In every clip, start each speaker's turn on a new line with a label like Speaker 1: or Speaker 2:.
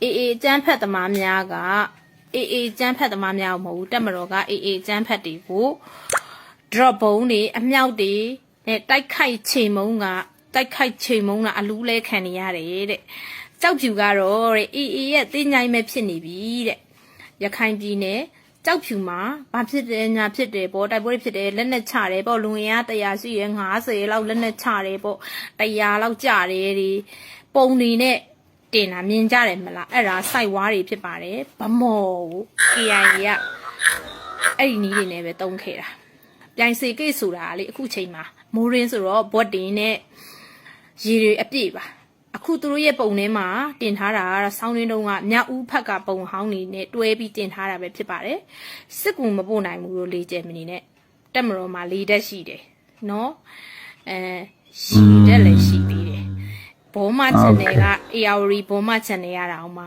Speaker 1: AA ကျန်းဖက်သမားများက AA ကျန်းဖက်သမားများမဟုတ်ဘူးတက်မတော်က AA ကျန်းဖက်တွေကို drop ဘုံတွေအမြောက်တွေနဲ့တိုက်ခိုက်ချိန်မုံကအလူးလဲခံနေရတယ်တဲ့ကြောက်ဖြူကတော့တဲ့ AA ရဲ့တင်းញိုင်းမဲ့ဖြစ်နေပြီတဲ့ရခိုင်ပြည်နယ်ကြောက်ဖြူမှာဘာဖြစ်တယ်ညာဖြစ်တယ်ပေါ့တိုက်ပွဲဖြစ်တယ်လက်နဲ့ချတယ်ပေါ့လူငယ်က100ရှိရ50လောက်လက်နဲ့ချတယ်ပေါ့100လောက်ကြတယ်ဒီပုံတွေနဲ့တင်တာမြင်ကြတယ်မလားအဲ့ဒါစိုက်ဝါးတွေဖြစ်ပါတယ်ဗမော်ကို KIA ကအဲ့ဒီနီးတွေနဲ့ပဲတုံးခဲ့တာပြိုင်စေကိတ်ဆိုတာလေအခုချိန်မှာမိုးရင်းဆိုတော့ဘော့တင်နဲ့ရေတွေအပြည့်ပါအခုသူတို့ရဲ့ပုံထဲမှာတင်ထားတာကဆောင်းရင်းတုံးကမြောက်ဦးဖက်ကပုံဟောင်းနေနဲ့တွဲပြီးတင်ထားတာပဲဖြစ်ပါတယ်စစ်ကူမပို့နိုင်ဘူးလို့လေးကျဲမနေနဲ့တက်မတော်မှာလေးတက်ရှိတယ်နော်ရှိတက်လည်းရှိသေးတယ်ဘောမ channel က ARD ဘောမ channel ရတာအောင်မှ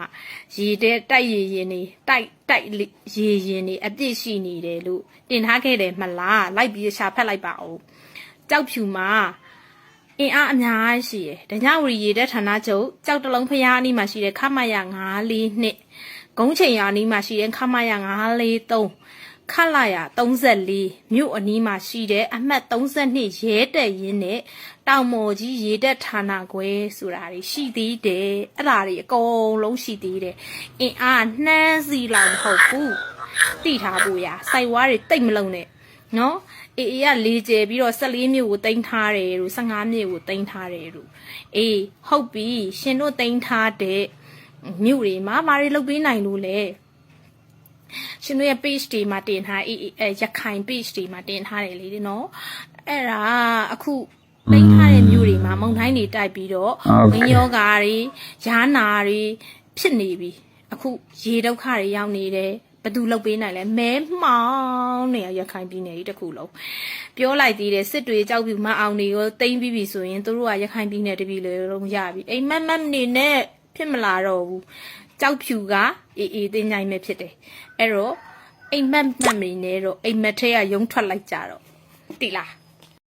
Speaker 1: ရေတဲ့တိုက်ရရင်နေတိုက်ရေရင်နေအပြည့်ရှိနေတယ်လို့တင်ထားခဲ့တယ်မလားလိုက်ပြီးရှာဖက်လိုက်ပါဦးကြောက်ဖြူမှာအင်အားအများကြီးရှိတယ်။ဒညဝရီရေတဲ့ဌာနချုပ်ကြောက်တလုံးဖျားအနီးမှာရှိတဲ့ခမရ942ဂုံးချိန်ရအနီးမှာရှိတဲ့ခမရ943ခလာရ34မြို့အနီးမှာရှိတဲ့အမှတ်32ရဲတက်ရင်နဲ့တောင်မော်ကြီးရေတက်ဌာနခွဲဆိုတာတွေရှိသေးတယ်။အဲ့ဒါတွေအကုန်လုံးရှိသေးတယ်။အင်အားနှမ်းစီလောက်မဟုတ်ဘူး။တိထားဖို့ရစိုက်ဝါးတွေတိတ်မလုံးနဲ့နော်AA ကလေကျဲပြီးတော့14မြို့ကိုတင်ထားတယ်လို့15မြို့ကိုတင်ထားတယ်လို့အေးဟုတ်ပြီရှင်တို့တင်ထားတဲ့မြို့တွေမှာဘာတွေလုပ်ပေးနိုင်လို့လဲရှင်တို့ရဲ့ page တွေမှာတင်ထားရခိုင် page တွေမှာတင်ထားတယ်လေနော်အဲ့ဒါအခုတင်ထားတဲ့မြို့တွေမှာမုံတိုင်းတွေတိုက်ပြီးတော့ဝင်းယောဂါတွေရားနာတွေဖြစ်နေပြီအခုရေဒုက္ခတွေရောက်နေတယ်ဘသူလုတ်ပေးနိုင်လဲမဲမှောင်းနေရခိုင်ပြည်နယ်ကြီးတစ်ခုလုံးပြောလိုက်သေးတယ်စစ်တွေကြောက်ပြူမအောင်နေရောတိမ့်ပြီးပြီဆိုရင်တို့ကရခိုင်ပြည်နယ်တပြည်လုံးရပြီအိမ်မက်နေနဲ့ဖြစ်မလာတော့ဘူးကြောက်ဖြူကအေးတင်းញိုင်းမဲ့ဖြစ်တယ်အဲ့တော့အိမ်မက်နေတော့အိမ်မက်ထဲကရုံထွက်လိုက်ကြတော့တိလား